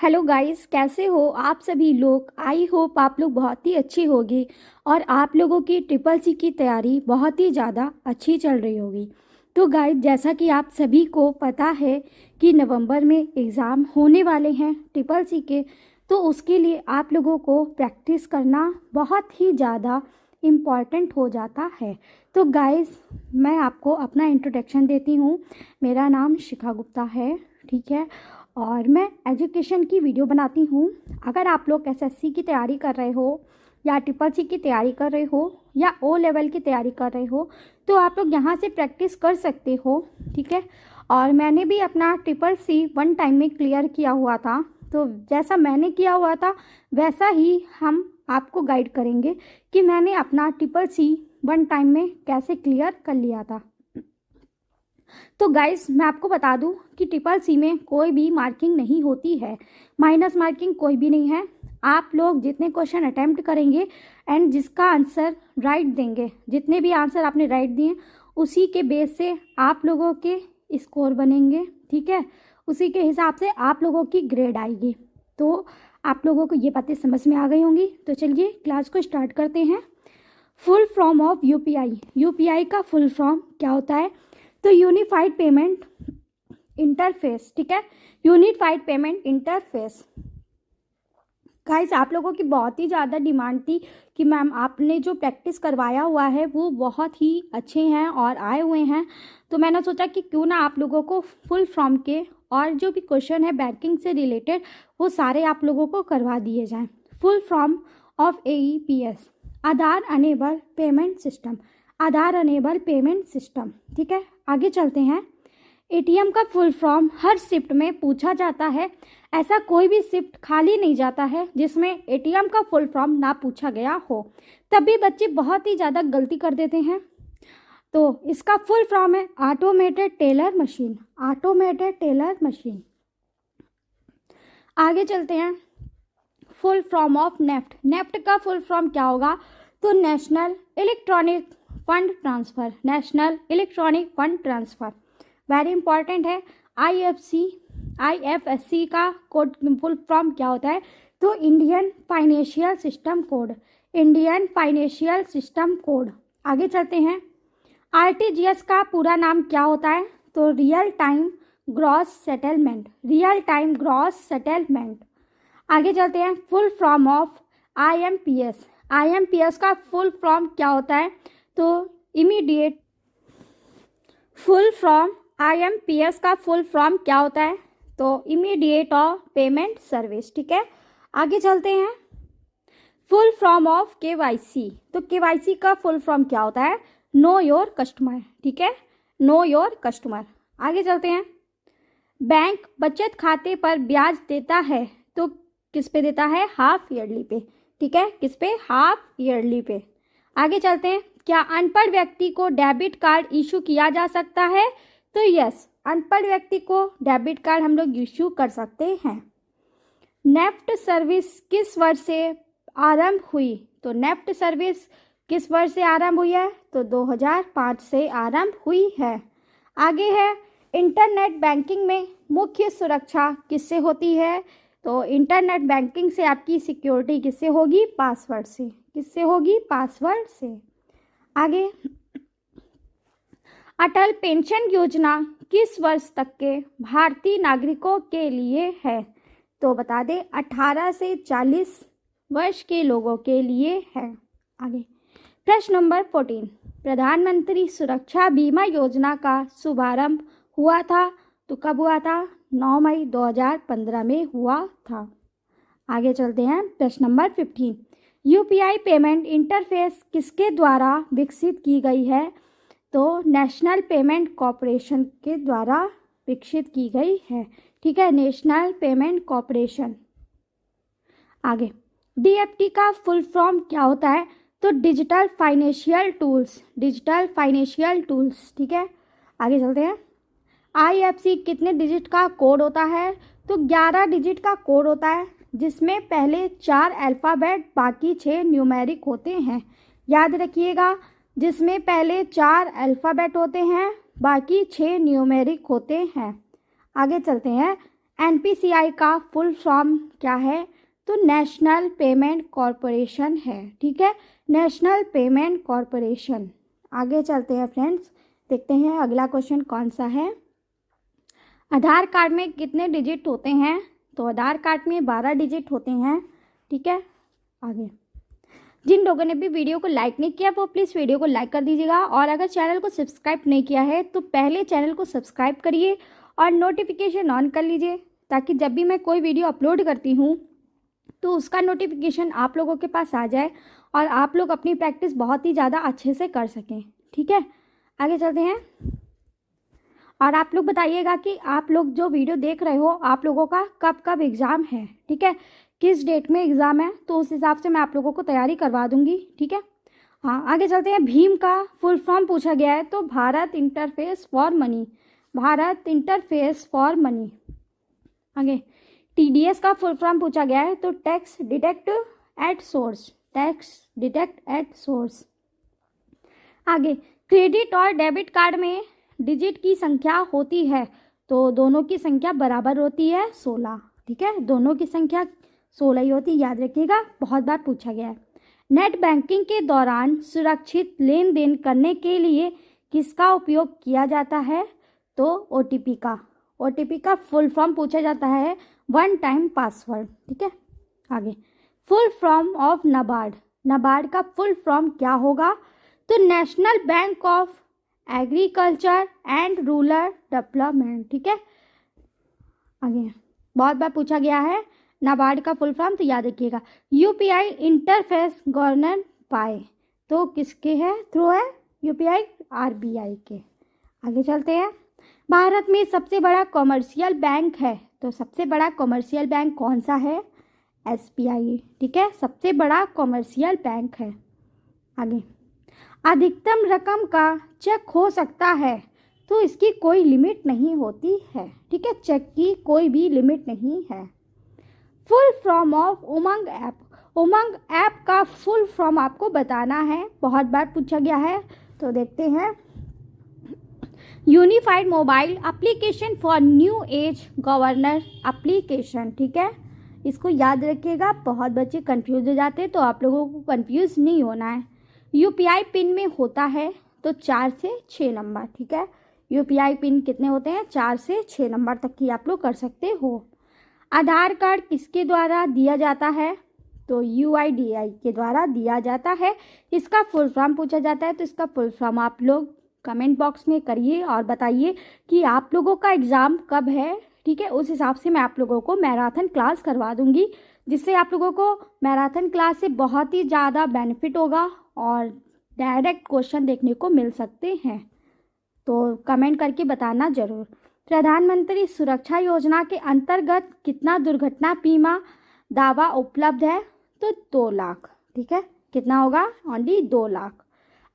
Hello guys, कैसे हो आप सभी लोग। आई होप आप लोग बहुत ही अच्छी होगी और आप लोगों की ट्रिपल सी की तैयारी बहुत ही ज़्यादा अच्छी चल रही होगी। तो गाइस, जैसा कि आप सभी को पता है कि नवंबर में एग्ज़ाम होने वाले हैं ट्रिपल सी के, तो उसके लिए आप लोगों को प्रैक्टिस करना बहुत ही ज़्यादा इम्पॉर्टेंट हो जाता है। तो गाइस, मैं आपको अपना इंट्रोडक्शन देती हूँ। मेरा नाम शिखा गुप्ता है, ठीक है, और मैं एजुकेशन की वीडियो बनाती हूँ। अगर आप लोग एसएससी की तैयारी कर रहे हो या ट्रिपल सी की तैयारी कर रहे हो या ओ लेवल की तैयारी कर रहे हो तो आप लोग यहाँ से प्रैक्टिस कर सकते हो, ठीक है। और मैंने भी अपना ट्रिपल सी 1 टाइम में क्लियर किया हुआ था, तो जैसा मैंने किया हुआ था वैसा ही हम आपको गाइड करेंगे कि मैंने अपना ट्रिपल सी 1 टाइम में कैसे क्लियर कर लिया था। तो गाइस, मैं आपको बता दूं कि ट्रिपल सी में कोई भी मार्किंग नहीं होती है, माइनस मार्किंग कोई भी नहीं है। आप लोग जितने क्वेश्चन अटेम्प्ट करेंगे एंड जिसका आंसर राइट देंगे, जितने भी आंसर आपने राइट दिए उसी के बेस से आप लोगों के स्कोर बनेंगे, ठीक है। उसी के हिसाब से आप लोगों की ग्रेड आएगी। तो आप लोगों को ये बातें समझ में आ गई होंगी। तो चलिए क्लास को स्टार्ट करते हैं। Full form of UPI. UPI का फुल फॉर्म क्या होता है? तो यूनिफाइड पेमेंट इंटरफेस, ठीक है, यूनिफाइड पेमेंट इंटरफेस। गाइस, आप लोगों की बहुत ही ज़्यादा डिमांड थी कि मैम आपने जो प्रैक्टिस करवाया हुआ है वो बहुत ही अच्छे हैं और आए हुए हैं, तो मैंने सोचा कि क्यों ना आप लोगों को फुल फॉर्म के और जो भी क्वेश्चन है बैंकिंग से रिलेटेड वो सारे आप लोगों को करवा दिए जाएं। Full form of AEPS, Aadhaar enable payment system, Aadhaar enable payment system, ठीक है। आगे चलते हैं। एटीएम का फुल फॉर्म हर शिफ्ट में पूछा जाता है। ऐसा कोई भी शिफ्ट खाली नहीं जाता है जिसमें एटीएम का फुल फॉर्म ना पूछा गया हो। तभी बच्चे बहुत ही ज़्यादा गलती कर देते हैं। तो इसका फुल फॉर्म है automated teller machine, automated teller machine. आगे चलते हैं। Full form of NEFT. NEFT का फुल फॉर्म क्या होगा? तो national electronic fund transfer, national electronic fund transfer very important है। IFSC का कोड फुल फॉर्म क्या होता है? तो Indian financial system code, Indian financial system code. आगे चलते हैं। RTGS का पूरा नाम क्या होता है? तो real time gross settlement, real time gross settlement. आगे चलते हैं। Full form of IMPS। IMPS का फुल फॉर्म क्या होता है? तो इमीडिएट। फुल फॉर्म IMPS का फुल फॉर्म क्या होता है? तो इमीडिएट ऑफ पेमेंट सर्विस, ठीक है। आगे चलते हैं। Full form of KYC। तो KYC का फुल फॉर्म क्या होता है? नो योर कस्टमर, ठीक है, नो योर कस्टमर। आगे चलते हैं। बैंक बचत खाते पर ब्याज देता है, तो किस पे देता है? हाफ ईयरली पे, ठीक है, किस पे? हाफ ईयरली पे। आगे चलते हैं। क्या अनपढ़ व्यक्ति को डेबिट कार्ड इशू किया जा सकता है? तो यस, अनपढ़ व्यक्ति को डेबिट कार्ड हम लोग इशू कर सकते हैं। नेफ्ट सर्विस किस वर्ष से आरंभ हुई? तो नेफ्ट सर्विस किस वर्ष से आरंभ हुई है? तो 2005 से आरंभ हुई है। आगे है। इंटरनेट बैंकिंग में मुख्य सुरक्षा किससे होती है? तो इंटरनेट बैंकिंग से आपकी सिक्योरिटी किससे होगी? पासवर्ड से। किससे होगी? पासवर्ड से। आगे। अटल पेंशन योजना किस वर्ष तक के भारतीय नागरिकों के लिए है? तो बता दें 18 से 40 वर्ष के लोगों के लिए है। आगे प्रश्न नंबर 14। प्रधानमंत्री सुरक्षा बीमा योजना का शुभारंभ हुआ था, तो कब हुआ था? 9 मई 2015 में हुआ था। आगे चलते हैं। प्रश्न नंबर 15। यूपीआई पेमेंट इंटरफेस किसके द्वारा विकसित की गई है? तो नेशनल पेमेंट कॉरपोरेशन के द्वारा विकसित की गई है, ठीक है, नेशनल पेमेंट कॉरपोरेशन। आगे। DFT का फुल फॉर्म क्या होता है? तो digital financial tools, digital financial tools, ठीक है। आगे चलते हैं। IFSC कितने डिजिट का कोड होता है? तो 11 डिजिट का कोड होता है, जिसमें पहले 4 अल्फ़ाबेट बाकी 6 न्यूमेरिक होते हैं। याद रखिएगा, जिसमें पहले 4 अल्फ़ाबेट होते हैं बाकी 6 न्यूमेरिक होते हैं। आगे चलते हैं। एनपीसीआई का फुल फॉर्म क्या है? तो नेशनल पेमेंट कॉरपोरेशन है, ठीक है, नेशनल पेमेंट कॉरपोरेशन। आगे चलते हैं फ्रेंड्स, देखते हैं अगला क्वेश्चन कौन सा है। आधार कार्ड में कितने डिजिट होते हैं? तो आधार कार्ड में 12 डिजिट होते हैं, ठीक है। आगे जिन लोगों ने भी वीडियो को लाइक नहीं किया वो प्लीज़ वीडियो को लाइक कर दीजिएगा, और अगर चैनल को सब्सक्राइब नहीं किया है तो पहले चैनल को सब्सक्राइब करिए और नोटिफिकेशन ऑन कर लीजिए, ताकि जब भी मैं कोई वीडियो अपलोड करती हूँ तो उसका नोटिफिकेशन आप लोगों के पास आ जाए और आप लोग अपनी प्रैक्टिस बहुत ही ज़्यादा अच्छे से कर सकें, ठीक है। आगे चलते हैं, और आप लोग बताइएगा कि आप लोग जो वीडियो देख रहे हो आप लोगों का कब कब एग्ज़ाम है, ठीक है, किस डेट में एग्ज़ाम है, तो उस हिसाब से मैं आप लोगों को तैयारी करवा दूंगी, ठीक है। हाँ, आगे चलते हैं। भीम का फुल फॉर्म पूछा गया है, तो Bharat interface for money, Bharat interface for money. आगे टीडीएस का फुल फॉर्म पूछा गया है, तो tax detect at source, tax detect at source. आगे क्रेडिट और डेबिट कार्ड में डिजिट की संख्या होती है, तो दोनों की संख्या बराबर होती है 16, ठीक है, दोनों की संख्या 16 ही होती है, याद रखिएगा, बहुत बार पूछा गया है। नेट बैंकिंग के दौरान सुरक्षित लेन देन करने के लिए किसका उपयोग किया जाता है? तो ओटीपी का, ओटीपी का फुल फॉर्म पूछा जाता है, वन टाइम पासवर्ड, ठीक है। आगे full form of NABARD, NABARD का फुल फॉर्म क्या होगा? तो national bank of agriculture and rural development, ठीक है। आगे बहुत बार पूछा गया है नाबार्ड का फुल फॉर्म, तो याद रखिएगा। यूपीआई इंटरफेस गवर्नर पाए, तो किसके है थ्रू है? यूपीआई आरबीआई के। आगे चलते हैं। भारत में सबसे बड़ा कॉमर्शियल बैंक है, तो सबसे बड़ा कॉमर्शियल बैंक कौन सा है? एसबीआई, ठीक है, सबसे बड़ा कॉमर्शियल बैंक है। आगे अधिकतम रकम का चेक हो सकता है, तो इसकी कोई लिमिट नहीं होती है, ठीक है, चेक की कोई भी लिमिट नहीं है। Full form of Umang app, Umang app का फुल फॉर्म आपको बताना है, बहुत बार पूछा गया है, तो देखते हैं। Unified mobile application for new age governor application, ठीक है, इसको याद रखिएगा, बहुत बच्चे कंफ्यूज हो जाते हैं, तो आप लोगों को कंफ्यूज नहीं होना है। यूपीआई पिन में होता है तो 4 से 6 नंबर, ठीक है, यूपीआई पिन कितने होते हैं? 4 से 6 नंबर तक की आप लोग कर सकते हो। आधार कार्ड किसके द्वारा दिया जाता है? तो यूआईडीआई के द्वारा दिया जाता है। इसका फुल फॉर्म पूछा जाता है, तो इसका फुल फॉर्म आप लोग कमेंट बॉक्स में करिए और बताइए कि आप लोगों का एग्ज़ाम कब है, ठीक है, उस हिसाब से मैं आप लोगों को मैराथन क्लास करवा दूंगी, जिससे आप लोगों को मैराथन क्लास से बहुत ही ज़्यादा बेनिफिट होगा और डायरेक्ट क्वेश्चन देखने को मिल सकते हैं। तो कमेंट करके बताना ज़रूर। प्रधानमंत्री सुरक्षा योजना के अंतर्गत कितना दुर्घटना बीमा दावा उपलब्ध है? तो 2 लाख, ठीक है, कितना होगा? ओनली 2 लाख।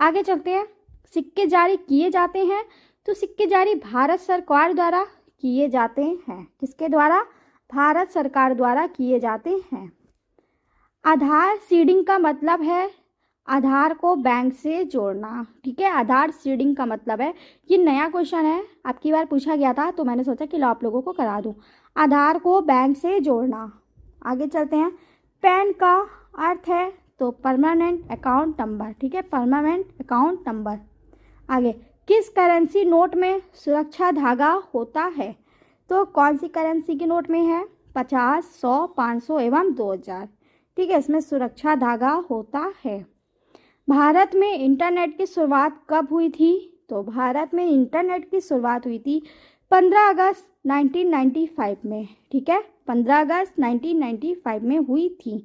आगे चलते हैं। सिक्के जारी किए जाते हैं, तो सिक्के जारी भारत सरकार द्वारा किए जाते हैं। किसके द्वारा? भारत सरकार द्वारा किए जाते हैं। आधार सीडिंग का मतलब है आधार को बैंक से जोड़ना, ठीक है, आधार सीडिंग का मतलब है, ये नया क्वेश्चन है, आपकी बार पूछा गया था, तो मैंने सोचा कि लो आप लोगों को करा दूं, आधार को बैंक से जोड़ना। आगे चलते हैं। पैन का अर्थ है तो परमानेंट अकाउंट नंबर, ठीक है, परमानेंट अकाउंट नंबर। आगे किस करेंसी नोट में सुरक्षा धागा होता है? तो कौन सी करेंसी के नोट में है? 50, 100, 500 एवं 2000, ठीक है, इसमें सुरक्षा धागा होता है। भारत में इंटरनेट की शुरुआत कब हुई थी? तो भारत में इंटरनेट की शुरुआत हुई थी 15 अगस्त 1995 में, ठीक है, 15 अगस्त 1995 में हुई थी।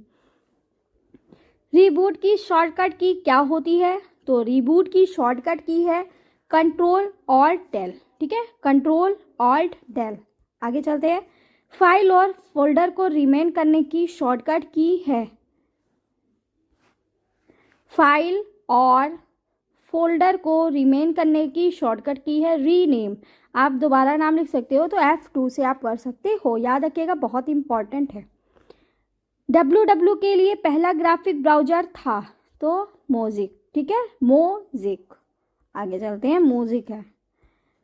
रीबूट की शॉर्टकट की क्या होती है? तो रीबूट की शॉर्टकट की है कंट्रोल ऑल्ट डेल, ठीक है, कंट्रोल ऑल्ट डेल। आगे चलते हैं। फाइल और फोल्डर को रिमेन करने की शॉर्टकट की है, फाइल और फोल्डर को रिमेन करने की शॉर्टकट की है रीनेम। आप दोबारा नाम लिख सकते हो तो F2 से आप कर सकते हो, याद रखिएगा, बहुत इंपॉर्टेंट है। www के लिए पहला ग्राफिक ब्राउजर था तो मोजिक, ठीक है, मोजिक। आगे चलते हैं। मोजिक है।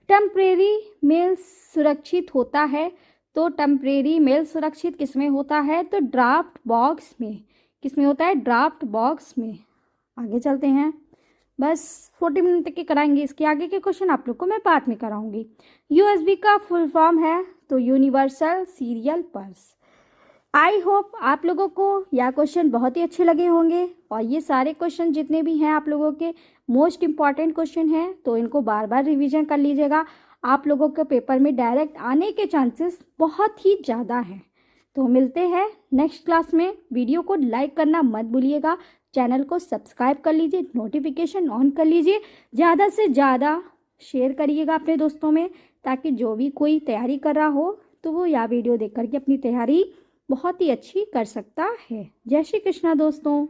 टेम्परेरी मेल सुरक्षित होता है तो टेम्परेरी मेल सुरक्षित किस में होता है? तो ड्राफ्ट बॉक्स में। किस में होता है? ड्राफ्ट बॉक्स में। आगे चलते हैं, बस 40 मिनट तक के कराएंगे, इसके आगे के क्वेश्चन आप लोग को मैं बाद में कराऊंगी। यूएसबी का फुल फॉर्म है तो universal serial purse. I hope आप लोगों को यह क्वेश्चन बहुत ही अच्छे लगे होंगे, और ये सारे क्वेश्चन जितने भी हैं आप लोगों के मोस्ट इम्पॉर्टेंट क्वेश्चन हैं, तो इनको बार बार रिवीजन कर लीजिएगा। आप लोगों के पेपर में डायरेक्ट आने के चांसेस बहुत ही ज़्यादा हैं। तो मिलते हैं नेक्स्ट क्लास में। वीडियो को लाइक करना मत भूलिएगा, चैनल को सब्सक्राइब कर लीजिए, नोटिफिकेशन ऑन कर लीजिए, ज़्यादा से ज़्यादा शेयर करिएगा अपने दोस्तों में, ताकि जो भी कोई तैयारी कर रहा हो तो वो यह वीडियो देख करके अपनी तैयारी बहुत ही अच्छी कर सकता है। जय श्री कृष्णा दोस्तों।